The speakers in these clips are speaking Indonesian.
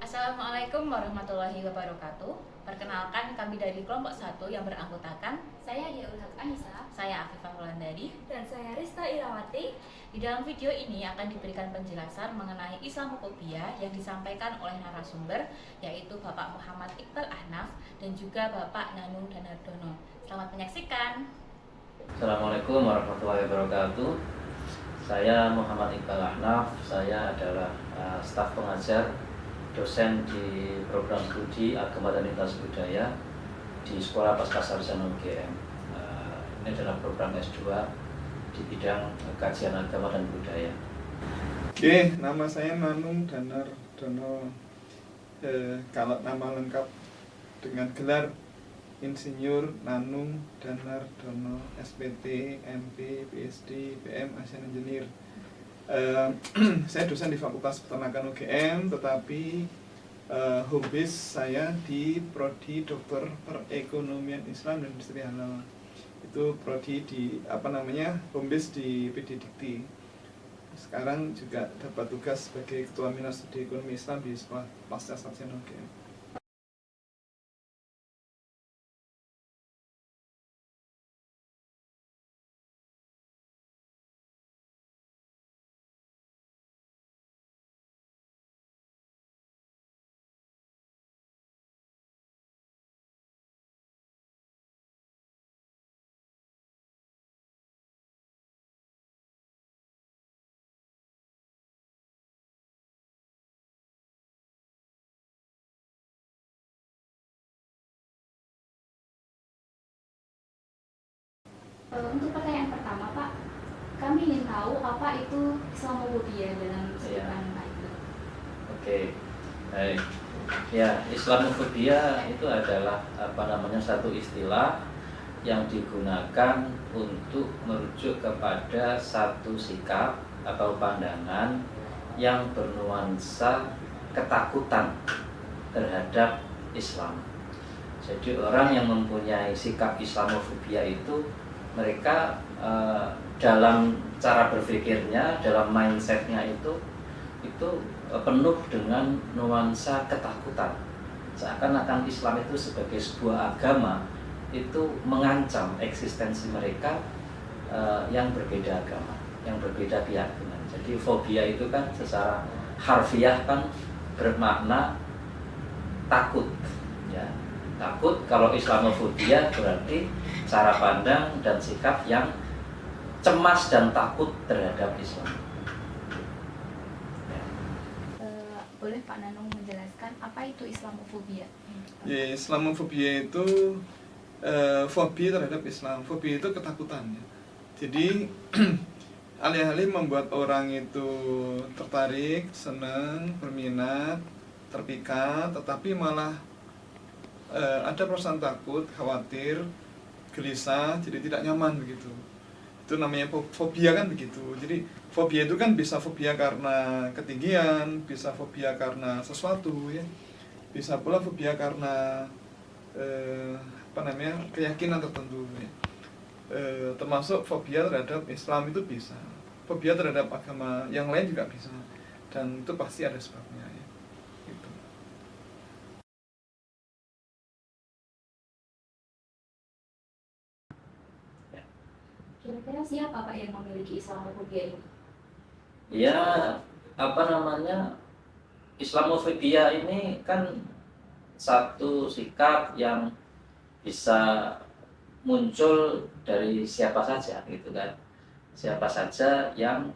Assalamualaikum warahmatullahi wabarakatuh. Perkenalkan, kami dari kelompok 1 yang beranggotakan Saya Diaul Haq Anissa. saya Afifah Wulandari. Dan saya Rista Irawati. Di dalam video ini akan diberikan penjelasan mengenai Islamofobia yang disampaikan oleh narasumber, yaitu Bapak Muhammad Iqbal Ahnaf dan juga Bapak Nanung Danardono. Selamat menyaksikan. Assalamualaikum warahmatullahi wabarakatuh. Saya Muhammad Iqbal Ahnaf. Saya adalah staf pengajar dosen di program studi Agama dan Lintas Budaya di Sekolah Pascasarjana UGM. Ini adalah program S2 di bidang kajian agama dan budaya. Oke, nama saya Nanung Danardono. Kalau nama lengkap dengan gelar Insinyur Nanung Danardono, SPT, MP, PhD, PM, Asian Engineer. Saya dosen di Fakultas Peternakan UGM, tetapi home base saya di Prodi Dokter Perekonomian Islam dan Industri Halal. Itu prodi di home base di PD Dikti. Sekarang juga dapat tugas sebagai Ketua Minor Studi Ekonomi Islam di Sekolah Pascasarjana UGM. Untuk pertanyaan pertama, Pak, kami ingin tahu apa itu Islamofobia dalam sebutan Pak itu. Oke, baik. Ya, Islamofobia itu adalah satu istilah yang digunakan untuk merujuk kepada satu sikap atau pandangan yang bernuansa ketakutan terhadap Islam. Jadi orang yang mempunyai sikap Islamofobia itu mereka dalam cara berpikirnya, dalam mindsetnya itu penuh dengan nuansa ketakutan. Seakan-akan Islam itu sebagai sebuah agama itu mengancam eksistensi mereka yang berbeda agama, yang berbeda keyakinan. Jadi fobia itu kan secara harfiah kan bermakna takut, ya. Takut. Kalau Islamofobia berarti cara pandang dan sikap yang cemas dan takut terhadap Islam. Boleh Pak Nanung menjelaskan apa itu Islamofobia? Ya, Islamofobia itu fobi terhadap Islam. Fobi itu ketakutan, ya. Jadi alih-alih membuat orang itu tertarik, senang, berminat, terpikat, tetapi malah ada perasaan takut, khawatir, gelisah, jadi tidak nyaman begitu. Itu namanya fobia kan begitu. Jadi fobia itu kan bisa fobia karena ketinggian, bisa fobia karena sesuatu, ya. Bisa pula fobia karena keyakinan tertentu, ya. Termasuk fobia terhadap Islam itu bisa. Fobia terhadap agama yang lain juga bisa. Dan itu pasti ada sebabnya, ya. Gitu. Kira-kira siapa Pak yang memiliki Islamofobia ini? Ya, Islamofobia ini kan satu sikap yang bisa muncul dari siapa saja, gitu kan. Siapa saja yang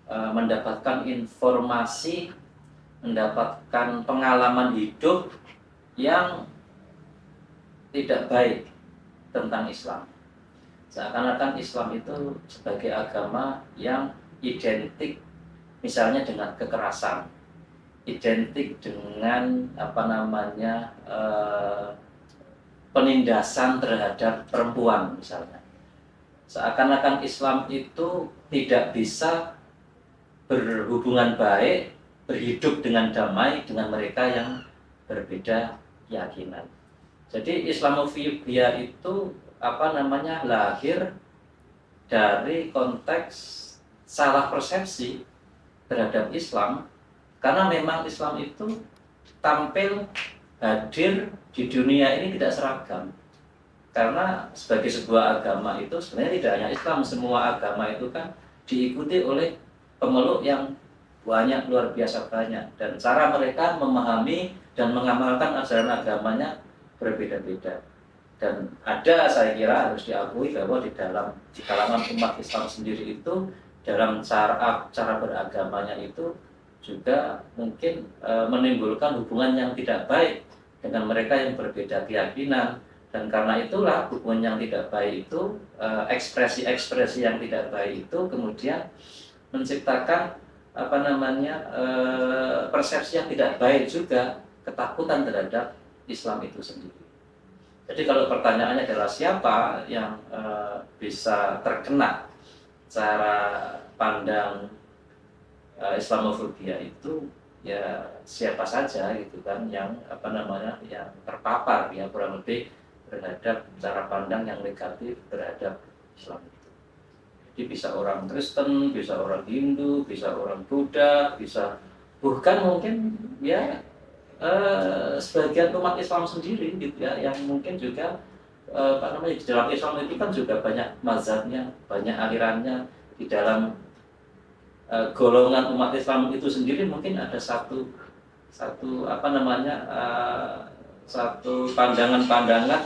mendapatkan informasi, mendapatkan pengalaman hidup yang tidak baik tentang Islam. Seakan-akan Islam itu sebagai agama yang identik misalnya dengan kekerasan, identik dengan penindasan terhadap perempuan misalnya. Seakan-akan Islam itu tidak bisa berhubungan baik, berhidup dengan damai dengan mereka yang berbeda keyakinan. Jadi Islamofobia itu lahir dari konteks salah persepsi terhadap Islam Karena memang Islam itu tampil hadir di dunia ini tidak seragam. Karena sebagai sebuah agama itu sebenarnya tidak hanya Islam, semua agama itu kan diikuti oleh pemeluk yang banyak, luar biasa banyak, dan cara mereka memahami dan mengamalkan ajaran agamanya berbeda-beda. Dan ada, saya kira harus diakui bahwa di kalangan umat Islam sendiri itu dalam cara beragamanya itu juga mungkin menimbulkan hubungan yang tidak baik dengan mereka yang berbeda keyakinan. Dan karena itulah hubungan yang tidak baik itu, ekspresi-ekspresi yang tidak baik itu kemudian menciptakan persepsi yang tidak baik juga, ketakutan terhadap Islam itu sendiri. Jadi kalau pertanyaannya adalah siapa yang bisa terkena cara pandang Islamofobia itu, ya siapa saja gitu kan yang yang terpapar ya kurang lebih terhadap cara pandang yang negatif terhadap Islam itu. Jadi bisa orang Kristen, bisa orang Hindu, bisa orang Buddha, bisa bahkan mungkin ya sebagian umat Islam sendiri gitu ya, yang mungkin juga di dalam Islam itu kan juga banyak mazhabnya, banyak alirannya. Di dalam golongan umat Islam itu sendiri mungkin ada satu pandangan-pandangan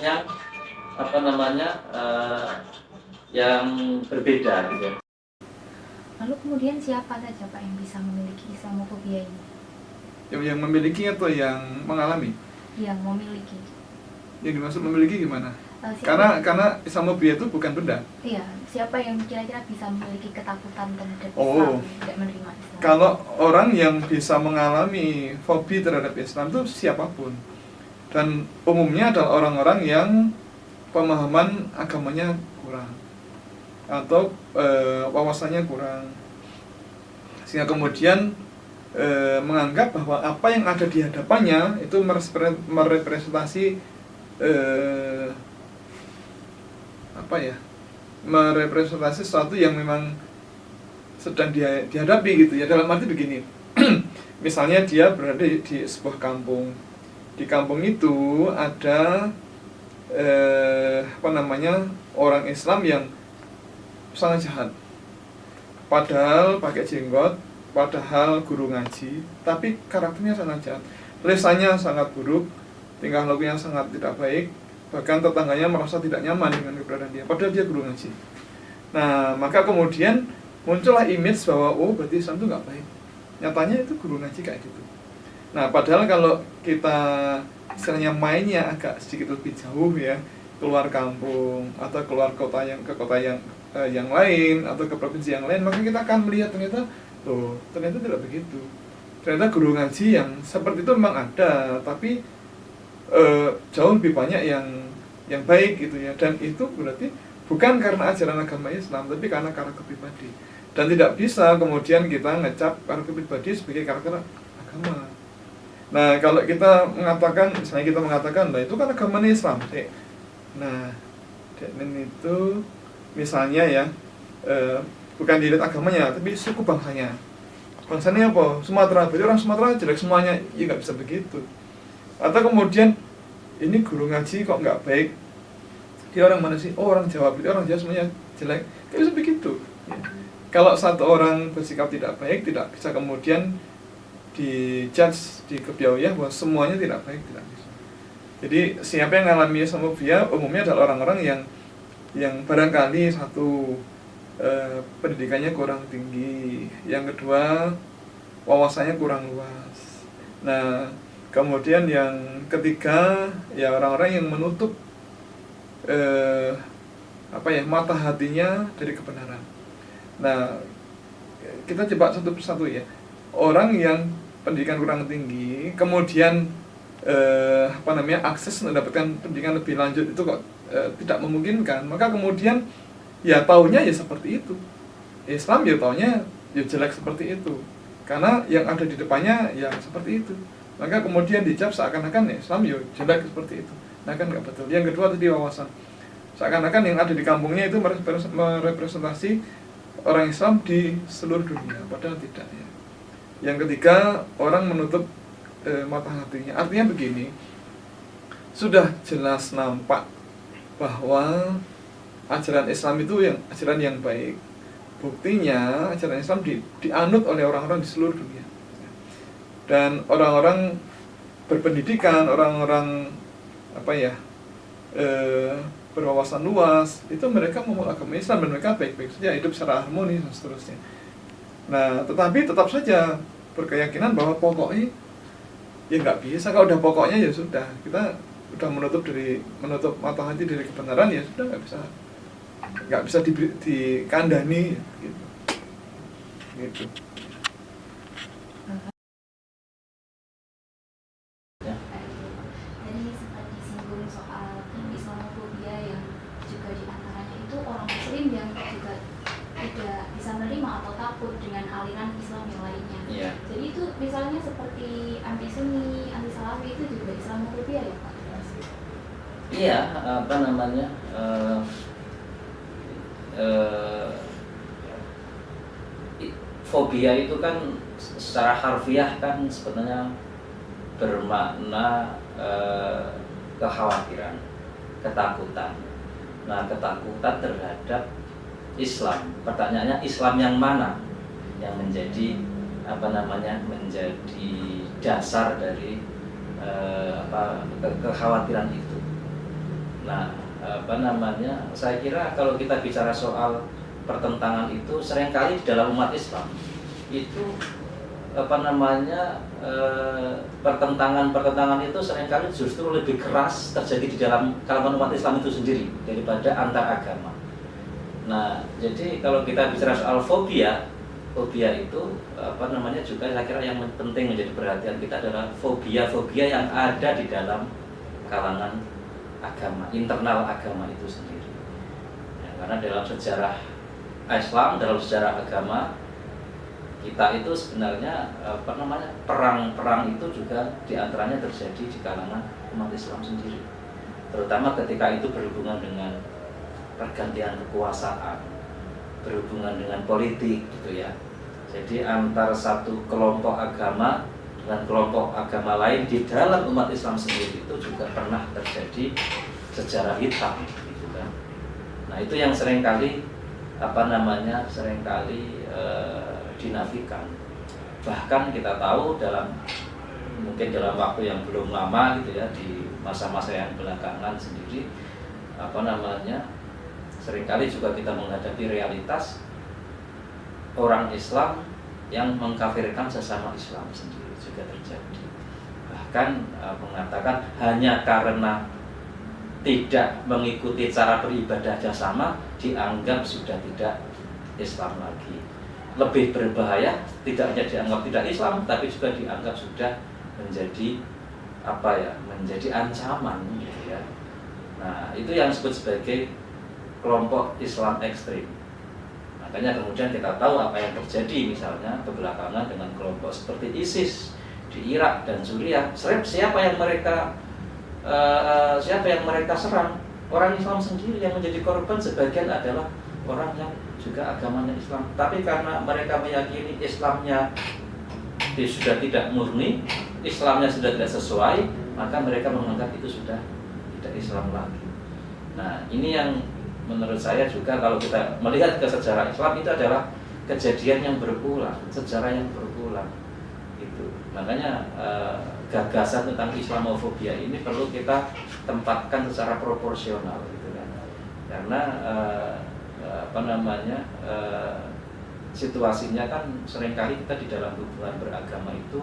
yang berbeda gitu. Lalu kemudian siapa saja Pak yang bisa memiliki Islamofobia ini? Yang memiliki atau yang mengalami? Yang memiliki. Yang dimaksud memiliki gimana? Siapa? Karena Islamofobia itu bukan benda. Iya, siapa yang kira-kira bisa memiliki ketakutan terhadap Oh. Islam, tidak menerima Islam? Kalau orang yang bisa mengalami fobi terhadap Islam itu siapapun. Dan umumnya adalah orang-orang yang pemahaman agamanya kurang atau wawasannya kurang, sehingga kemudian menganggap bahwa apa yang ada di hadapannya itu merepresentasi merepresentasi sesuatu yang memang sedang dihadapi gitu ya. Dalam arti begini, misalnya dia berada di sebuah kampung. Di kampung itu ada orang Islam yang sangat jahat, padahal pakai jenggot, padahal guru ngaji, tapi karakternya sangat jahat, lisannya sangat buruk, tingkah lakunya sangat tidak baik, bahkan tetangganya merasa tidak nyaman dengan keberadaan dia, padahal dia guru ngaji. Nah, maka kemudian muncullah image bahwa oh berarti Islam itu nggak baik. Nyatanya itu guru ngaji kayak gitu. Nah, padahal kalau kita istilahnya mainnya agak sedikit lebih jauh ya, keluar kampung atau keluar kota yang lain atau ke provinsi yang lain, maka kita akan melihat ternyata tidak begitu. Ternyata guru ngaji yang seperti itu memang ada, tapi jauh lebih banyak yang baik gitu ya. Dan itu berarti bukan karena ajaran agama Islam, tapi karena karakter pribadi. Dan tidak bisa kemudian kita ngecap karakter pribadi sebagai karakter agama. Nah, kalau kita mengatakan lah itu kan agama Islam. Nah, itu misalnya ya, bukan dilihat agamanya, tapi suku bangsanya. Bangsanya apa? Sumatera. Berarti orang Sumatera jelek semuanya. Ya nggak bisa begitu. Atau kemudian ini guru ngaji kok nggak baik. Dia orang mana sih? Oh, orang Jawa. Berarti orang Jawa semuanya jelek. Nggak bisa begitu. Ya. Kalau satu orang bersikap tidak baik, tidak bisa kemudian dijudge di kebiawiyah bahwa semuanya tidak baik, tidak bisa. Jadi siapa yang mengalami Islamofobia umumnya adalah orang-orang yang barangkali satu pendidikannya kurang tinggi, yang kedua wawasannya kurang luas. Nah, kemudian yang ketiga ya orang-orang yang menutup mata hatinya dari kebenaran. Nah, kita coba satu persatu ya. Orang yang pendidikan kurang tinggi, kemudian akses mendapatkan pendidikan lebih lanjut itu kok tidak memungkinkan, maka kemudian ya taunya ya seperti itu. Islam ya taunya ya jelek seperti itu, karena yang ada di depannya ya seperti itu. Maka kemudian dicap seakan-akan ya Islam ya jelek seperti itu. Nah, kan nggak betul. Yang kedua tadi wawasan, seakan-akan yang ada di kampungnya itu merepresentasi orang Islam di seluruh dunia, padahal tidak ya. Yang ketiga, orang menutup mata hatinya. Artinya begini, sudah jelas nampak bahwa ajaran Islam itu ajaran yang baik. Buktinya ajaran Islam dianut oleh orang-orang di seluruh dunia. Dan orang-orang berpendidikan, orang-orang berwawasan luas, itu mereka memeluk agama Islam dan mereka baik-baik saja, hidup secara harmonis dan seterusnya. Nah, tetapi tetap saja berkeyakinan bahwa pokoknya ya nggak bisa, kalau udah pokoknya ya sudah, kita udah menutup mata hati dari kebenaran, ya sudah nggak bisa dikandani gitu. Jadi sempat disinggung soal Islamofobia yang juga diantaranya itu orang Muslim yang juga tidak bisa menerima atau takut dengan aliran Islam yang lainnya. Iya. Jadi itu misalnya seperti anti Sunni, anti Salafi itu juga Islamofobia ya Pak? Iya, fobia itu kan secara harfiah kan sebenarnya bermakna kekhawatiran, ketakutan. Nah, ketakutan terhadap Islam. Pertanyaannya, Islam yang mana yang menjadi menjadi dasar dari kekhawatiran itu. Nah, saya kira kalau kita bicara soal pertentangan itu, seringkali di dalam umat Islam itu pertentangan itu seringkali justru lebih keras terjadi di dalam kalangan umat Islam itu sendiri daripada antar agama. Nah, jadi kalau kita bicara soal fobia itu juga saya kira yang penting menjadi perhatian kita adalah fobia yang ada di dalam kalangan agama, internal agama itu sendiri. Ya, karena dalam sejarah Islam, dalam sejarah agama kita itu sebenarnya perang itu juga diantaranya terjadi di kalangan umat Islam sendiri, terutama ketika itu berhubungan dengan pergantian kekuasaan, berhubungan dengan politik gitu ya. Jadi antar satu kelompok agama dengan kelompok agama lain di dalam umat Islam sendiri itu juga pernah terjadi sejarah hitam gitu kan. Nah, itu yang seringkali dinafikan. Bahkan kita tahu mungkin dalam waktu yang belum lama gitu ya, di masa-masa yang belakangan sendiri seringkali juga kita menghadapi realitas orang Islam yang mengkafirkan sesama Islam sendiri juga terjadi. Bahkan mengatakan hanya karena tidak mengikuti cara beribadahnya sama dianggap sudah tidak Islam lagi. Lebih berbahaya, tidak hanya dianggap tidak Islam, tapi juga dianggap sudah menjadi menjadi ancaman gitu ya. Nah, itu yang disebut sebagai kelompok Islam ekstrim. Makanya kemudian kita tahu apa yang terjadi misalnya kebelakangan dengan kelompok seperti ISIS di Irak dan Suriah. Siapa yang mereka serang? Orang Islam sendiri. Yang menjadi korban sebagian adalah orang yang juga agamanya Islam, tapi karena mereka meyakini Islamnya sudah tidak murni, Islamnya sudah tidak sesuai, maka mereka menganggap itu sudah tidak Islam lagi. Nah, ini yang menurut saya juga kalau kita melihat ke sejarah Islam itu adalah kejadian yang berulang, sejarah yang berulang gitu. Makanya gagasan tentang Islamofobia ini perlu kita tempatkan secara proporsional gitu kan. Karena situasinya kan seringkali kita di dalam hubungan beragama itu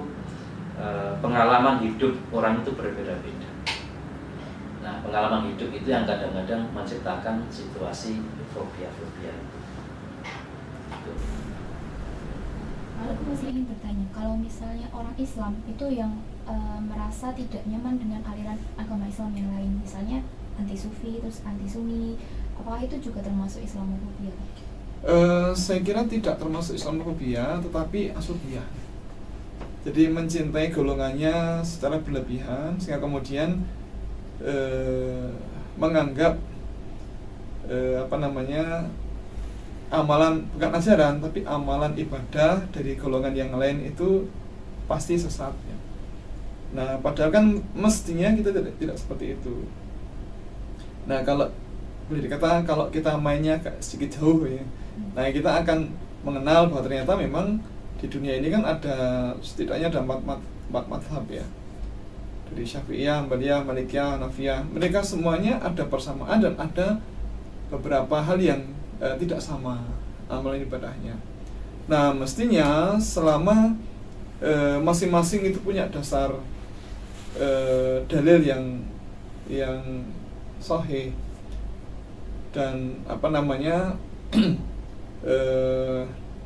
pengalaman hidup orang itu berbeda-beda. Nah, pengalaman hidup itu yang kadang-kadang menciptakan situasi fobia-fobia. Aku masih ingin bertanya, kalau misalnya orang Islam itu yang merasa tidak nyaman dengan aliran agama Islam yang lain, misalnya anti Sufi, terus anti Sunni, apakah itu juga termasuk Islamofobia? Saya kira tidak termasuk Islamofobia, tetapi asobiah. Jadi mencintai golongannya secara berlebihan sehingga kemudian menganggap amalan, bukan ajaran tapi amalan ibadah dari golongan yang lain itu pasti sesat ya. Nah padahal kan mestinya kita tidak seperti itu. Nah kalau boleh dikatakan kalau kita mainnya sedikit jauh ya, nah kita akan mengenal bahwa ternyata memang di dunia ini kan ada setidaknya ada empat mazhab ya, dari Syafi'iyah, Hanbaliyah, Malikiyah, Hanafiyah. Mereka semuanya ada persamaan dan ada beberapa hal yang tidak sama amalan ibadahnya. Nah mestinya selama masing-masing itu punya dasar dalil yang sahih dan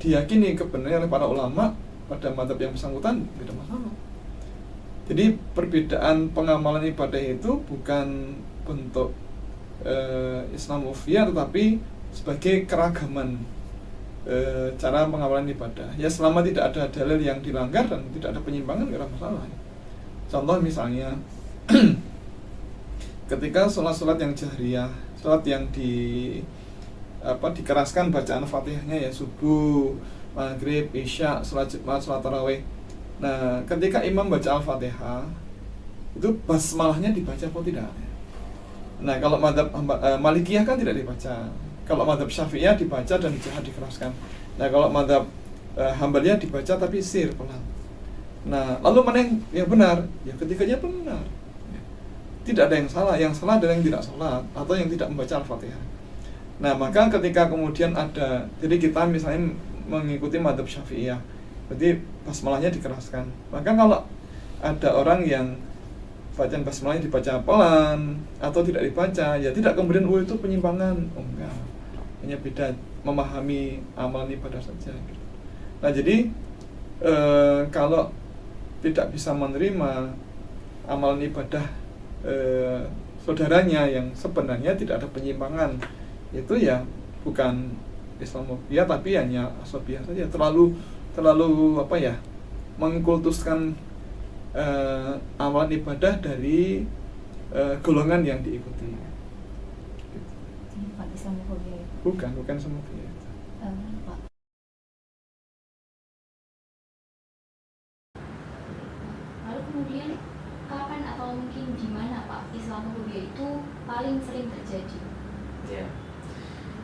diyakini kebenaran oleh para ulama pada mazhab yang bersangkutan, tidak masalah. Jadi perbedaan pengamalan ibadah itu bukan bentuk Islamofobia, tetapi sebagai keragaman cara pengamalan ibadah. Ya selama tidak ada dalil yang dilanggar dan tidak ada penyimpangan, tidak ada masalah. Contoh misalnya ketika sholat yang jahriyah, sholat yang dikeraskan bacaan Fatihahnya ya, subuh, maghrib, isya, sholat Jumat, sholat tarawih. Nah ketika imam baca Al-Fatihah itu basmalahnya dibaca atau tidak? Nah kalau mazhab Malikiyah kan tidak dibaca. Kalau mazhab Syafi'iyah dibaca dan dikeraskan. Nah kalau mazhab Hanbaliyah dibaca tapi sir, pelan. Nah lalu mana yang benar? Ya ketiganya benar. Tidak ada yang salah. Yang salah adalah yang tidak sholat atau yang tidak membaca Al-Fatihah. Nah maka ketika kemudian ada, jadi kita misalnya mengikuti mazhab Syafi'iyah, berarti basmalahnya dikeraskan. Maka kalau ada orang yang bacaan basmalahnya dibaca pelan atau tidak dibaca, ya tidak kemudian itu penyimpangan. Oh enggak, hanya beda memahami amalan ibadah saja. Nah jadi kalau tidak bisa menerima amalan ibadah saudaranya yang sebenarnya tidak ada penyimpangan, itu ya bukan Islamofobia tapi hanya asobiah saja, terlalu mengkultuskan amalan ibadah dari golongan yang diikuti. Bukan Islamofobia ya? Bukan Islamofobia. Pak. Lalu kemudian kapan atau mungkin di mana Pak Islamofobia itu paling sering terjadi?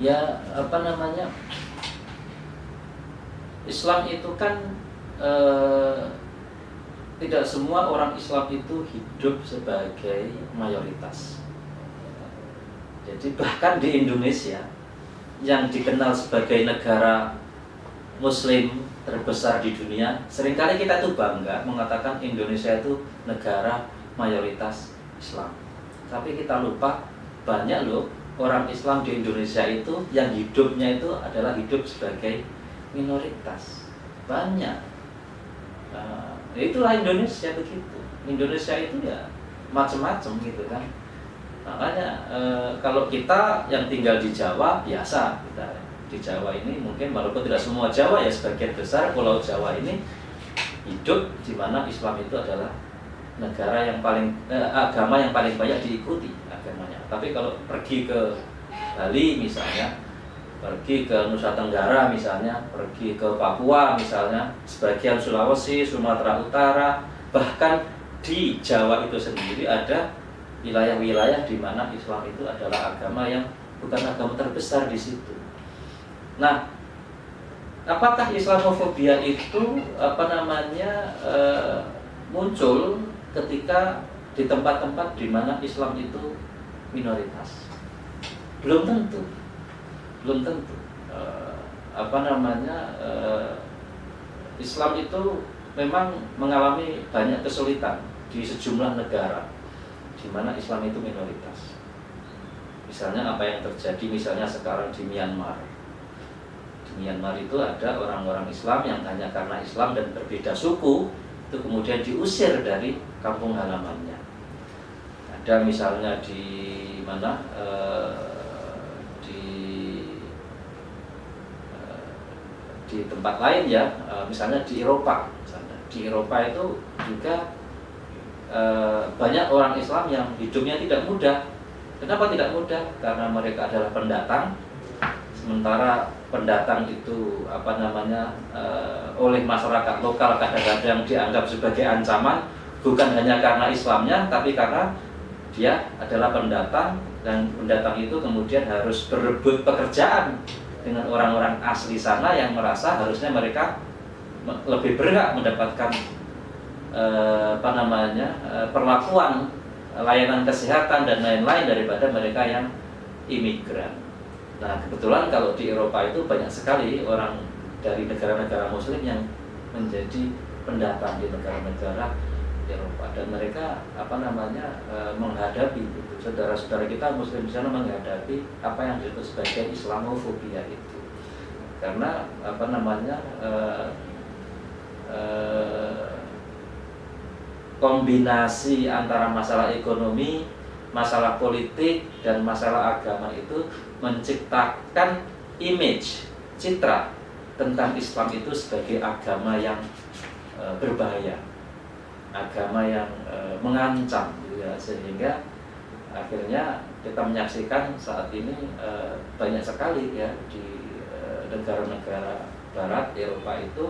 Ya Islam itu kan tidak semua orang Islam itu hidup sebagai mayoritas. Jadi bahkan di Indonesia yang dikenal sebagai negara Muslim terbesar di dunia, seringkali kita tuh bangga mengatakan Indonesia itu negara mayoritas Islam. Tapi kita lupa banyak loh orang Islam di Indonesia itu yang hidupnya itu adalah hidup sebagai minoritas. Banyak. Itulah Indonesia begitu. Indonesia itu ya macam-macam gitu kan. Makanya kalau kita yang tinggal di Jawa biasa, kita di Jawa ini mungkin walaupun tidak semua Jawa ya, sebagian besar Pulau Jawa ini hidup di mana Islam itu adalah negara yang paling agama yang paling banyak diikuti agamanya. Tapi kalau pergi ke Bali misalnya, pergi ke Nusa Tenggara misalnya, pergi ke Papua misalnya, sebagian Sulawesi, Sumatera Utara, bahkan di Jawa itu sendiri ada wilayah-wilayah di mana Islam itu adalah agama yang bukan agama terbesar di situ. Nah, apakah Islamofobia itu muncul ketika di tempat-tempat di mana Islam itu minoritas? Belum tentu. Islam itu memang mengalami banyak kesulitan di sejumlah negara di mana Islam itu minoritas. Misalnya apa yang terjadi misalnya sekarang di Myanmar. Di Myanmar itu ada orang-orang Islam yang hanya karena Islam dan berbeda suku itu kemudian diusir dari kampung halamannya. Ada misalnya di di tempat lain ya, misalnya di Eropa. Di Eropa itu juga banyak orang Islam yang hidupnya tidak mudah. Kenapa tidak mudah? Karena mereka adalah pendatang, Sementara pendatang itu oleh masyarakat lokal kadang-kadang dianggap sebagai ancaman, bukan hanya karena Islamnya, tapi karena dia adalah pendatang, dan pendatang itu kemudian harus berebut pekerjaan dengan orang-orang asli sana yang merasa harusnya mereka lebih berhak mendapatkan perlakuan, layanan kesehatan dan lain-lain daripada mereka yang imigran. Nah, kebetulan kalau di Eropa itu banyak sekali orang dari negara-negara Muslim yang menjadi pendatang di negara-negara Eropa, dan mereka menghadapi saudara-saudara kita Muslim di sana menghadapi apa yang disebut sebagai Islamofobia itu, karena kombinasi antara masalah ekonomi, masalah politik, dan masalah agama itu menciptakan image, citra tentang Islam itu sebagai agama yang berbahaya, agama yang mengancam, ya, sehingga akhirnya kita menyaksikan saat ini banyak sekali ya di negara-negara Barat Eropa itu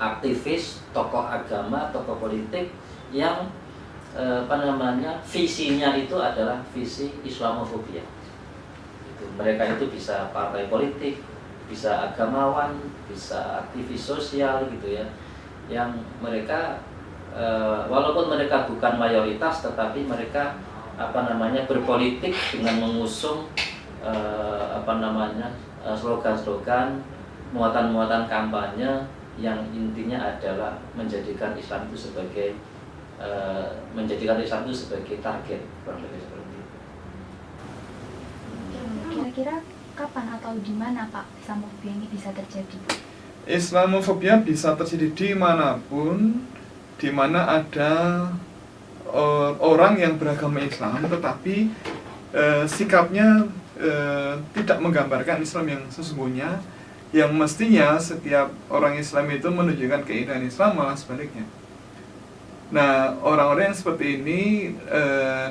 aktivis, tokoh agama, tokoh politik yang visinya itu adalah visi Islamofobia. Mereka itu bisa partai politik, bisa agamawan, bisa aktivis sosial gitu ya, yang mereka walaupun mereka bukan mayoritas, tetapi mereka berpolitik dengan mengusung slogan-slogan, muatan-muatan kampanye yang intinya adalah menjadikan Islam itu sebagai target, kurang lebih seperti itu. Kira-kira kapan atau di mana Pak Islamofobia ini bisa terjadi? Islamofobia bisa terjadi dimanapun, di mana ada orang yang beragama Islam tetapi sikapnya tidak menggambarkan Islam yang sesungguhnya, yang mestinya setiap orang Islam itu menunjukkan keindahan Islam, malah sebaliknya. Nah, orang-orang yang seperti ini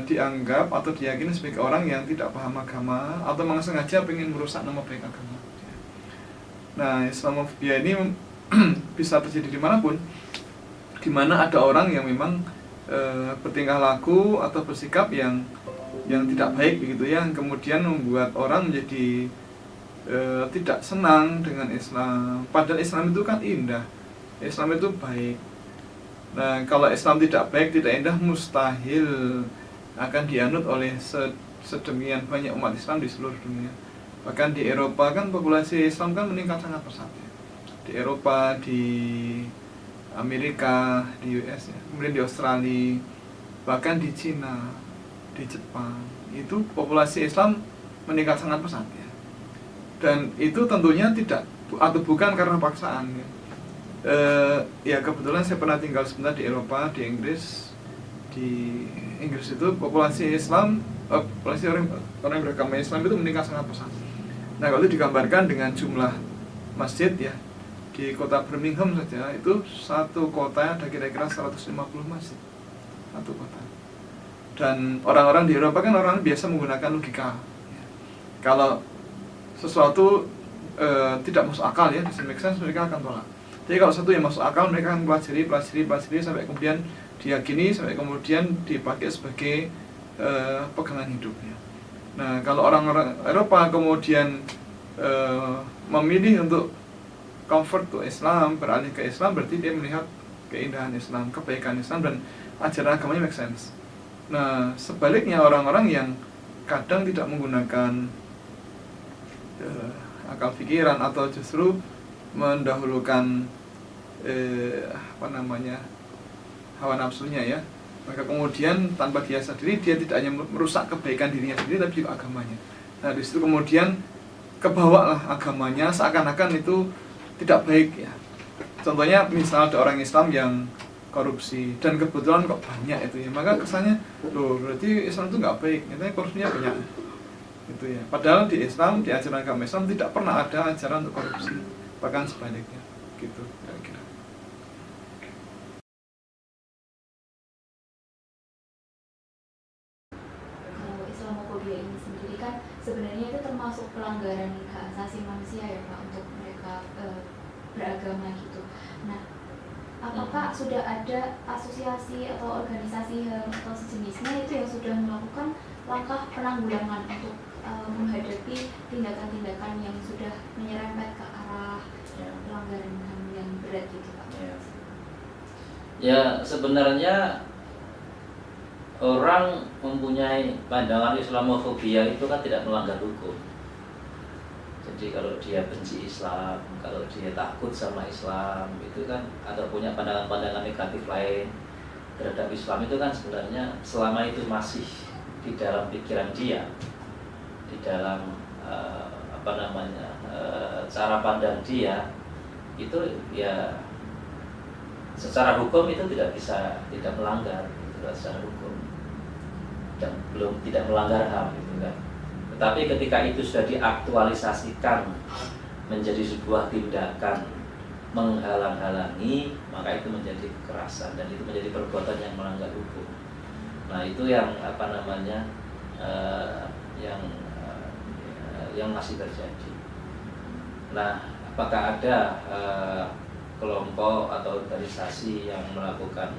dianggap atau diyakini sebagai orang yang tidak paham agama atau memang sengaja ingin merusak nama baik agama. Nah, Islamofobia ini bisa terjadi dimanapun, di mana ada orang yang memang bertingkah laku atau bersikap yang tidak baik begitu ya, yang kemudian membuat orang menjadi tidak senang dengan Islam. Padahal Islam itu kan indah, Islam itu baik. Nah, kalau Islam tidak baik, tidak indah, mustahil akan dianut oleh sedemikian banyak umat Islam di seluruh dunia. Bahkan di Eropa kan populasi Islam kan meningkat sangat pesat ya. Di Eropa, di Amerika, di US ya, kemudian di Australia, bahkan di Cina, di Jepang, itu populasi Islam meningkat sangat pesat ya. Dan itu tentunya tidak atau bukan karena paksaan ya. Ya kebetulan saya pernah tinggal sebentar di Eropa, di Inggris. Di Inggris itu populasi Islam, populasi orang beragama Islam itu meningkat sangat pesat. Nah, kalau itu digambarkan dengan jumlah masjid ya, di kota Birmingham saja itu satu kota ada kira-kira 150 masjid, satu kota. Dan orang-orang di Eropa kan orang biasa menggunakan logika ya. Kalau sesuatu tidak masuk akal ya, doesn't make sense, mereka akan tolak. Jadi kalau satu yang masuk akal, mereka akan pelajari sampai kemudian diyakini, sampai kemudian dipakai sebagai pegangan hidupnya. Nah, kalau orang-orang Eropa kemudian memilih untuk convert to Islam, beralih ke Islam, berarti dia melihat keindahan Islam, kebaikan Islam, dan ajaran agamanya make sense. Nah, sebaliknya orang-orang yang kadang tidak menggunakan akal pikiran atau justru mendahulukan hawa nafsunya ya, maka kemudian tanpa dia sadari dia tidak hanya merusak kebaikan dirinya sendiri tapi juga agamanya. Nah, disitu kemudian kebawalah agamanya seakan-akan itu tidak baik ya. Contohnya misal ada orang Islam yang korupsi dan kebetulan kok banyak itu ya, maka kesannya loh berarti Islam itu nggak baik, katanya korupsinya banyak gitu ya. Padahal di Islam, di ajaran agama Islam tidak pernah ada ajaran untuk korupsi, bahkan sebaliknya gitu kira-kira. Kalau Islamofobia ini sendiri kan sebenarnya itu termasuk termasuk pelanggaran hak asasi manusia ya Pak untuk mereka beragama gitu. Nah, apakah sudah ada asosiasi atau organisasi atau sejenisnya itu yang sudah melakukan langkah penanggulangan untuk menghadapi tindakan-tindakan yang sudah menyerempet ke arah pelanggaran HAM yang berat gitu Pak? Ya sebenarnya orang mempunyai pandangan Islamofobia itu kan tidak melanggar hukum. Jadi kalau dia benci Islam, kalau dia takut sama Islam, itu kan atau punya pandangan-pandangan negatif lain terhadap Islam itu kan sebenarnya selama itu masih di dalam pikiran dia, di dalam cara pandang dia, itu ya secara hukum itu tidak melanggar itu secara hukum dan tidak melanggar HAM gitu kan. Tetapi ketika itu sudah diaktualisasikan menjadi sebuah tindakan menghalang-halangi, maka itu menjadi kekerasan dan itu menjadi perbuatan yang melanggar hukum. Nah itu yang yang masih terjadi. Nah apakah ada kelompok atau organisasi yang melakukan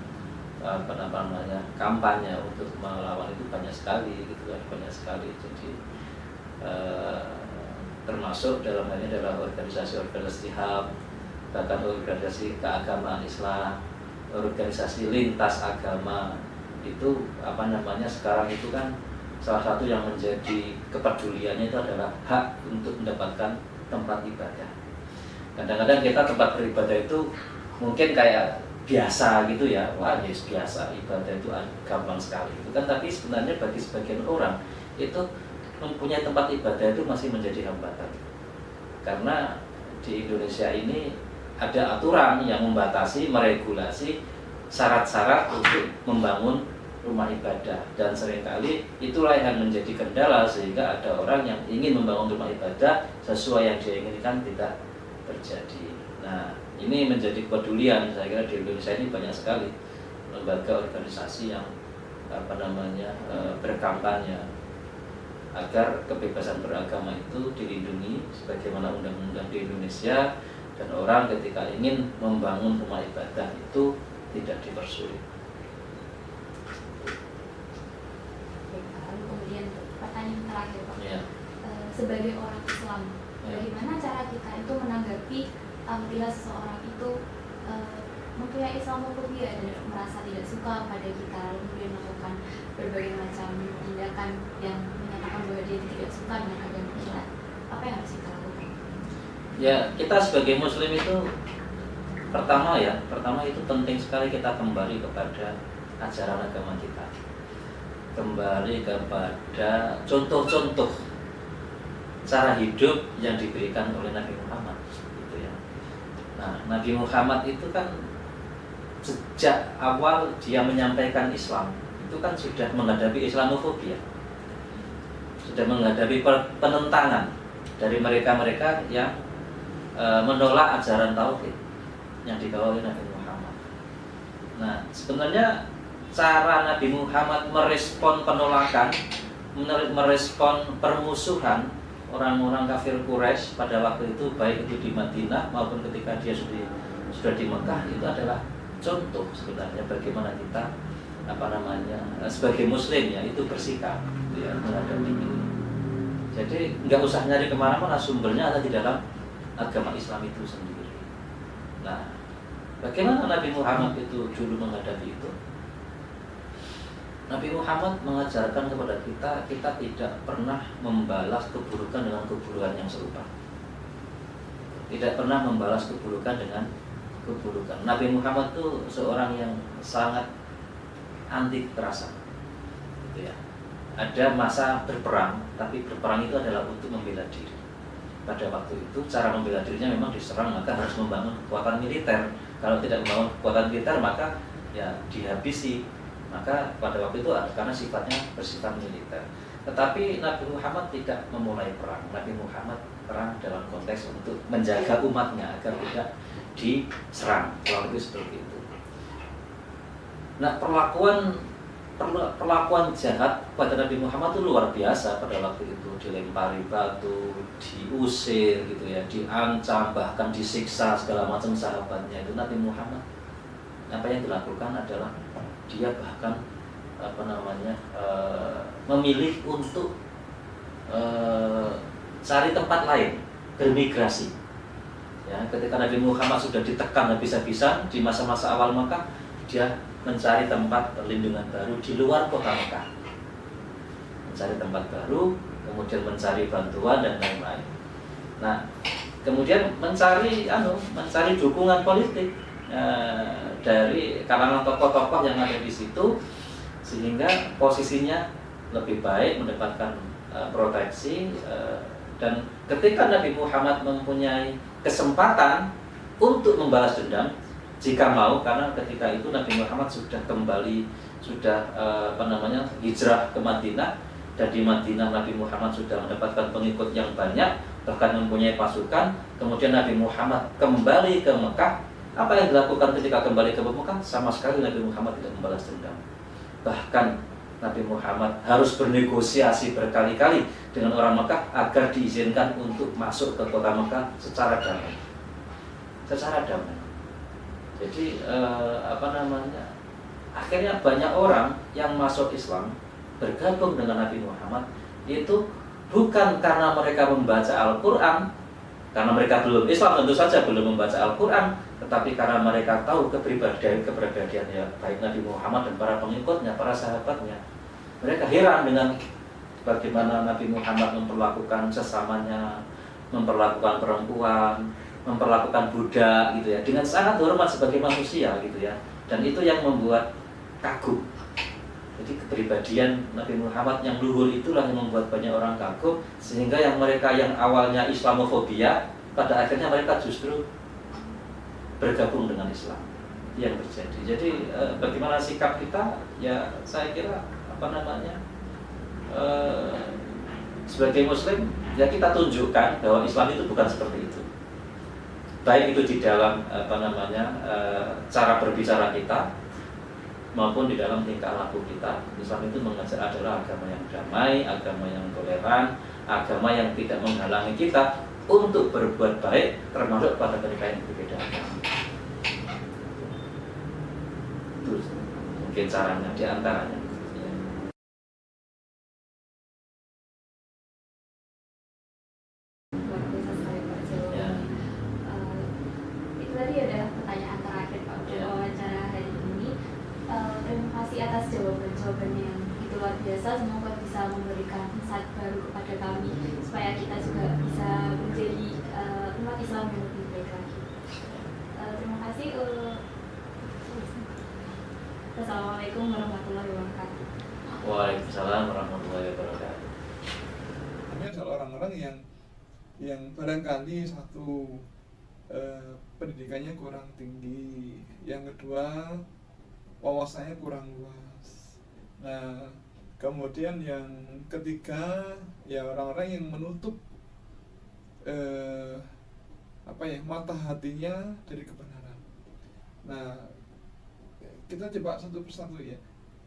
kampanye untuk melawan itu? Banyak sekali gitu kan, banyak sekali. Jadi termasuk dalam hal ini adalah organisasi HAM, bahkan organisasi keagamaan Islam, organisasi lintas agama itu sekarang itu kan salah satu yang menjadi kepeduliannya itu adalah hak untuk mendapatkan tempat ibadah. Kadang-kadang kita tempat beribadah itu mungkin kayak biasa gitu ya, wah yes, biasa ibadah itu gampang sekali itu kan, tapi sebenarnya bagi sebagian orang itu mempunyai tempat ibadah itu masih menjadi hambatan. Karena di Indonesia ini ada aturan yang membatasi, meregulasi syarat-syarat untuk membangun rumah ibadah, dan seringkali itulah yang menjadi kendala sehingga ada orang yang ingin membangun rumah ibadah sesuai yang dia inginkan tidak terjadi. Nah, ini menjadi kepedulian. Saya kira di Indonesia ini banyak sekali lembaga organisasi yang berkampanye agar kebebasan beragama itu dilindungi sebagaimana undang-undang di Indonesia, dan orang ketika ingin membangun rumah ibadah itu tidak dipersulit. Kemudian pertanyaan terakhir Pak, Ya. Sebagai orang Islam, bagaimana cara kita itu menanggapi apabila seseorang itu mempunyai Islamofobia dan merasa tidak suka pada kita, lalu kemudian melakukan berbagai macam tindakan yang menyatakan bahwa dia tidak suka dengan agama kita, apa yang harus kita lakukan? Ya, kita sebagai Muslim itu pertama itu penting sekali kita kembali kepada ajaran agama kita, kembali kepada contoh-contoh cara hidup yang diberikan oleh Nabi Muhammad gitu ya. Nah, Nabi Muhammad itu kan sejak awal dia menyampaikan Islam itu kan sudah menghadapi Islamofobia, sudah menghadapi penentangan dari mereka-mereka yang menolak ajaran tauhid yang dibawa oleh Nabi Muhammad. Nah, sebenarnya cara Nabi Muhammad merespon penolakan, merespon permusuhan orang-orang kafir Quraisy pada waktu itu, baik itu di Madinah maupun ketika dia sudah di Mekah, itu adalah contoh sebenarnya bagaimana kita sebagai Muslim ya itu bersikap ya, menghadapi ini. Jadi nggak usah nyari kemana-mana, sumbernya ada di dalam agama Islam itu sendiri. Nah, bagaimana Nabi Muhammad itu dulu menghadapi itu? Nabi Muhammad mengajarkan kepada kita tidak pernah membalas keburukan dengan keburukan yang serupa. Tidak pernah membalas keburukan dengan keburukan. Nabi Muhammad itu seorang yang sangat anti kekerasan. Gitu ya. Ada masa berperang, tapi berperang itu adalah untuk membela diri. Pada waktu itu cara membela dirinya memang diserang, maka harus membangun kekuatan militer. Kalau tidak membangun kekuatan militer maka ya dihabisi. Maka pada waktu itu karena sifatnya bersifat militer. Tetapi Nabi Muhammad tidak memulai perang. Nabi Muhammad perang dalam konteks untuk menjaga umatnya agar tidak diserang. Kalau itu seperti itu. Nah, perlakuan perlakuan jahat pada Nabi Muhammad itu luar biasa pada waktu itu, dilempari batu, diusir gitu ya, diancam, bahkan disiksa segala macam sahabatnya. Itu Nabi Muhammad apa yang dilakukan adalah dia bahkan memilih untuk cari tempat lain, bermigrasi. Ya, ketika Nabi Muhammad sudah ditekan habis-habisan di masa-masa awal Makkah, dia mencari tempat perlindungan baru di luar kota Makkah, mencari tempat baru, kemudian mencari bantuan dan lain-lain. Nah, kemudian mencari dukungan politik dari kalangan tokoh-tokoh yang ada di situ, sehingga posisinya lebih baik, mendapatkan proteksi. Dan ketika Nabi Muhammad mempunyai kesempatan untuk membalas dendam, jika mau, karena ketika itu Nabi Muhammad sudah hijrah ke Madinah, dan di Madinah Nabi Muhammad sudah mendapatkan pengikut yang banyak, bahkan mempunyai pasukan. Kemudian Nabi Muhammad kembali ke Mekah. Apa yang dilakukan ketika kembali ke Mekah? Sama sekali Nabi Muhammad tidak membalas dendam. Bahkan Nabi Muhammad harus bernegosiasi berkali-kali dengan orang Mekah agar diizinkan untuk masuk ke kota Mekah secara damai. Jadi akhirnya banyak orang yang masuk Islam, bergabung dengan Nabi Muhammad, itu bukan karena mereka membaca Al-Quran, karena mereka belum Islam, tentu saja belum membaca Al-Quran, tetapi karena mereka tahu kepribadiannya, baik Nabi Muhammad dan para pengikutnya, para sahabatnya. Mereka heran dengan bagaimana Nabi Muhammad memperlakukan sesamanya, memperlakukan perempuan, memperlakukan budak gitu ya, dengan sangat hormat sebagai manusia gitu ya. Dan itu yang membuat kagum. Jadi kepribadian Nabi Muhammad yang luhur itulah yang membuat banyak orang kagum, sehingga mereka yang awalnya Islamofobia, pada akhirnya mereka justru bergabung dengan Islam. Yang terjadi. Jadi bagaimana sikap kita? Ya saya kira sebagai Muslim ya kita tunjukkan bahwa Islam itu bukan seperti itu. Baik itu di dalam cara berbicara kita maupun di dalam tingkah laku kita. Islam itu mengajar adalah agama yang damai, agama yang toleran, agama yang tidak menghalangi kita untuk berbuat baik, termasuk pada mereka yang berbeda agama. Itu mungkin caranya, di antaranya. Atas jawabannya yang itu luar biasa, semoga bisa memberikan insight baru kepada kami supaya kita juga bisa menjadi umat Islam yang lebih baik lagi. Terima kasih. Assalamualaikum warahmatullahi wabarakatuh. Waalaikumsalam warahmatullahi wabarakatuh. Ini adalah orang-orang yang barangkali satu pendidikannya kurang tinggi, yang kedua wawasannya kurang luas. Nah, kemudian yang ketiga ya orang-orang yang menutup mata hatinya dari kebenaran. Nah, kita coba satu persatu ya.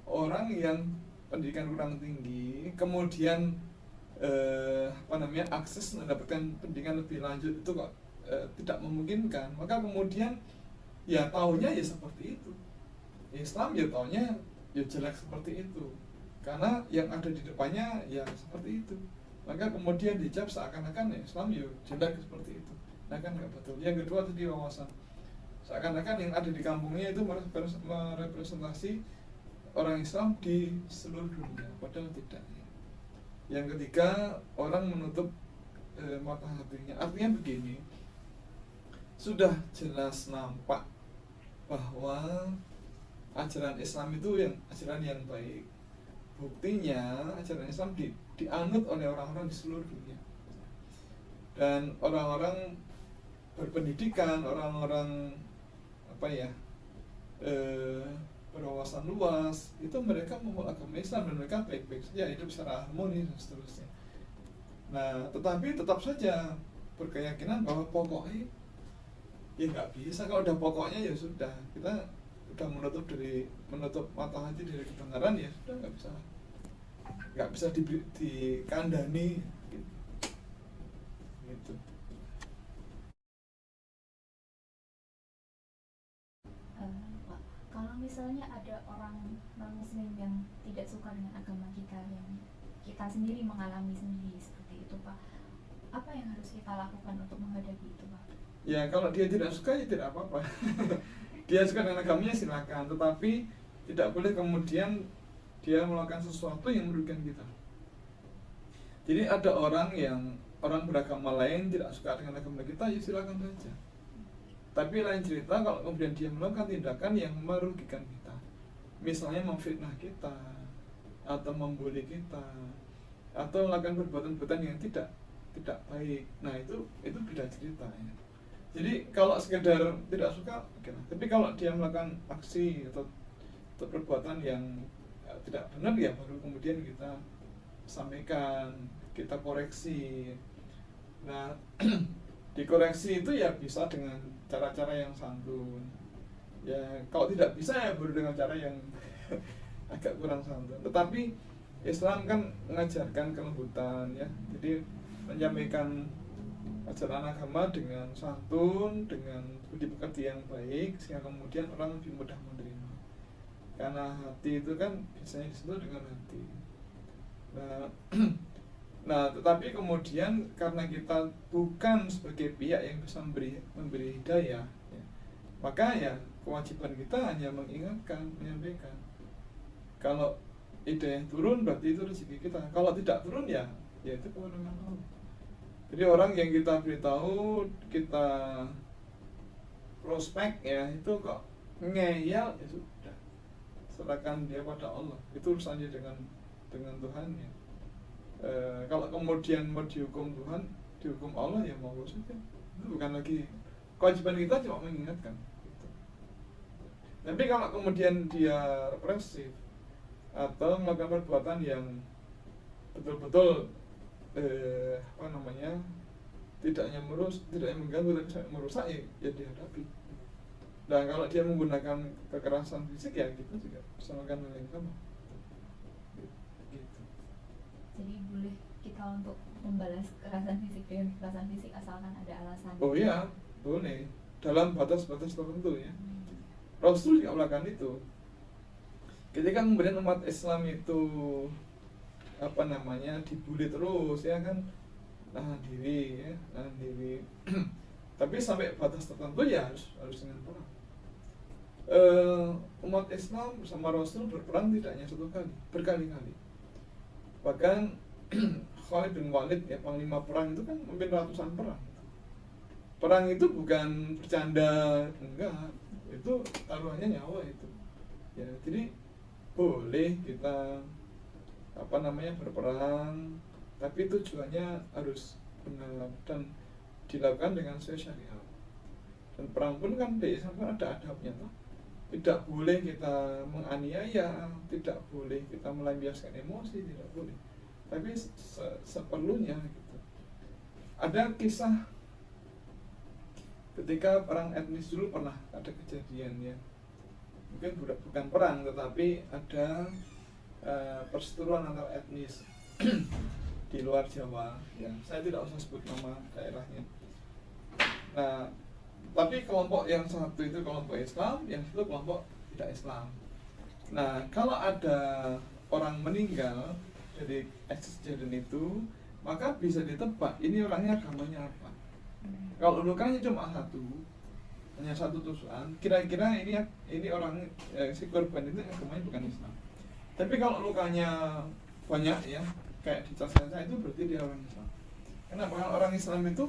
Orang yang pendidikan kurang tinggi, kemudian akses mendapatkan pendidikan lebih lanjut itu kok tidak memungkinkan, maka kemudian ya taunya ya seperti itu. Islam ya taunya ya jelek seperti itu, karena yang ada di depannya ya seperti itu, maka kemudian dicap seakan-akan ya Islam ya jelek seperti itu. Nah kan nggak betul. Yang kedua tadi wawasan, seakan-akan yang ada di kampungnya itu merepresentasi orang Islam di seluruh dunia, padahal tidak. Yang ketiga, orang menutup mata hatinya. Artinya begini, sudah jelas nampak bahwa ajaran Islam itu ajaran yang baik. Buktinya ajaran Islam dianut oleh orang-orang di seluruh dunia. Dan orang-orang berpendidikan, orang-orang berwawasan luas, itu mereka membawa agama Islam dan mereka baik-baik saja, hidup secara harmonis dan seterusnya. Nah, tetapi tetap saja berkeyakinan bahwa pokoknya ya nggak bisa. Kalau udah pokoknya ya sudah, kita sudah menutup mata hati dari kebenaran, ya sudah nggak bisa dikandani gitu. Pak, kalau misalnya ada orang non muslim yang tidak suka dengan agama kita, yang kita sendiri mengalami sendiri seperti itu, Pak, apa yang harus kita lakukan untuk menghadapi itu, Pak? Ya kalau dia tidak suka ya tidak apa-apa. Dia suka dengan agamanya silakan, tetapi tidak boleh kemudian dia melakukan sesuatu yang merugikan kita. Jadi ada orang beragama lain tidak suka dengan agama kita, ya silakan saja. Tapi lain cerita kalau kemudian dia melakukan tindakan yang merugikan kita, misalnya memfitnah kita, atau membuli kita, atau melakukan perbuatan-perbuatan yang tidak baik. Nah itu beda cerita ya. Jadi kalau sekedar tidak suka, oke lah. Tapi kalau dia melakukan aksi atau perbuatan yang tidak benar, ya baru kemudian kita sampaikan, kita koreksi. Nah dikoreksi itu ya bisa dengan cara-cara yang santun. Ya kalau tidak bisa ya baru dengan cara yang agak kurang santun. Tetapi Islam kan mengajarkan kelembutan ya. Jadi menyampaikan ajaran agama dengan santun, dengan budi pekerti yang baik, sehingga kemudian orang lebih mudah menerima. Karena hati itu kan biasanya disentuh dengan hati. Nah, tetapi kemudian karena kita bukan sebagai pihak yang bisa memberi hidayah, ya, maka ya kewajiban kita hanya mengingatkan, menyampaikan. Kalau hidayah turun berarti itu rezeki kita. Kalau tidak turun ya itu kewenangan Allah. Jadi orang yang kita beritahu, kita prospek ya itu kok ngeyel, ya sudah, serahkan dia pada Allah. Itu urusannya dengan Tuhan ya. Kalau kemudian mau dihukum Tuhan, dihukum Allah, ya mau saja. Itu bukan lagi kewajiban kita, cuma mengingatkan gitu. Tapi kalau kemudian dia represif atau melakukan perbuatan yang betul-betul tidak mengganggu tapi sampai merusak, ya dihadapi. Dan kalau dia menggunakan kekerasan fisik, ya kita juga bisa melakukan hal yang sama gitu. Jadi boleh kita untuk membalas kekerasan fisik dengan kekerasan fisik asalkan ada alasan. Oh iya, boleh dalam batas-batas tertentu ya. Rasul juga melakukan itu. Ketika kemudian umat Islam itu dibully terus ya kan, nahan diri. Tapi sampai batas tertentu ya harus dengan perang. Umat Islam bersama Rasul berperang tidak hanya satu kali, berkali-kali. Bahkan Khalid bin Walid ya, panglima perang itu kan memimpin ratusan perang. Perang itu bukan bercanda, enggak, itu taruhannya nyawa itu. Ya, jadi boleh kita berperang, tapi tujuannya harus benar dan dilakukan dengan sesuai syariat. Dan perang pun kan di Islam kan ada adabnya toh. Tidak boleh kita menganiaya, tidak boleh kita melampiaskan emosi, tidak boleh. Tapi seperlunya gitu. Ada kisah ketika perang etnis dulu pernah ada kejadian ya. Mungkin bukan perang, tetapi ada perseteruan antar etnis di luar Jawa ya. Saya tidak usah sebut nama daerahnya. Nah, tapi kelompok yang satu itu kelompok Islam, yang satu kelompok tidak Islam. Nah, kalau ada orang meninggal dari kejadian itu, maka bisa ditebak ini orangnya agamanya apa. Kalau lukanya cuma hanya satu tusuk,an, kira-kira ini orang si korban itu agamanya bukan Islam. Tapi kalau lukanya banyak ya, kayak di cas-casnya, itu berarti dia orang Islam. Kenapa? Karena orang Islam itu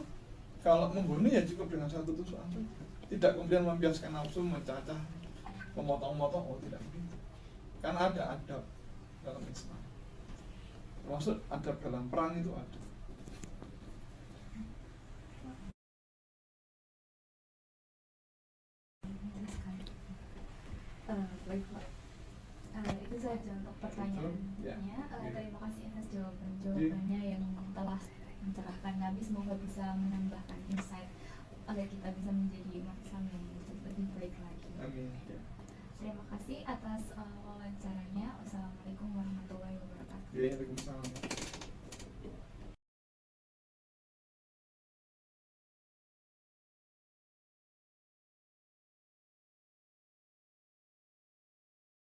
kalau membunuh ya cukup dengan satu tusuk,an saja. Tidak kemudian membiaskan nafsu, mencacah, memotong-motong, tidak begitu. Karena ada adab dalam Islam. Maksud adab dalam perang itu ada. Baik Pak, itu saja untuk pertanyaannya. Terima kasih atas jawabannya yang telah mencerahkan kami. Semoga bisa menambahkan insight agar kita bisa menjadi umat Islam yang lebih baik lagi. Amin. Terima kasih atas wawancaranya. Wassalamualaikum warahmatullahi wabarakatuh. Waalaikumsalam.